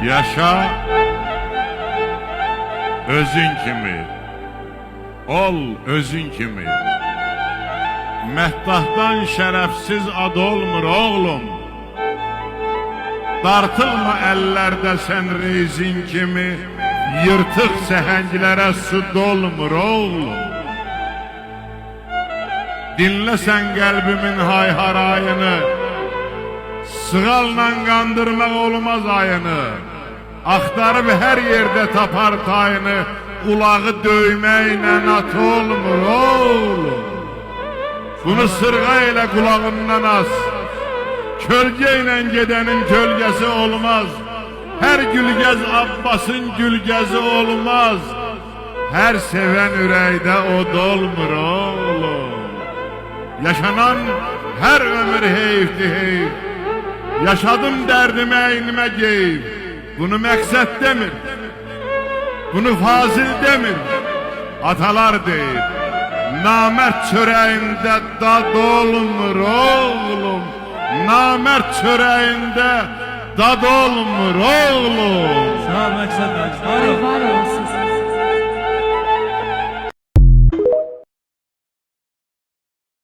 Yaşa özün kimi, ol özün kimi. Məddahdan şərəfsiz ad olmur oğlum. Dartılma əllərdə sən rezin kimi, yırtıq səhənglərə su dolmur oğlum. Dinlə sən qəlbimin hay-harayını, sığalla qandırmaq olmaz ayını. Axtarıb hər yerdə tapar tayını, qulağı döyməklə at olmur oğlum. Bunu sırğa ilə qulağından as, kölgə ilə gedənin kölgəsi olmaz. Hər gülgəz Abbasın gülgəzi olmaz. Hər sevən ürəkdə o dolmur oğlum. Yaşanan hər ömür heyfdir heyf. Yaşadım dərdimi əynimə geyib. Bunu məqsəd demir, bunu fazil demir, atalar deyir. Namərd çörəyində dad olmur oğlum. Namərd çörəyində dad olmur oğlum. Sağ ol məqsəd.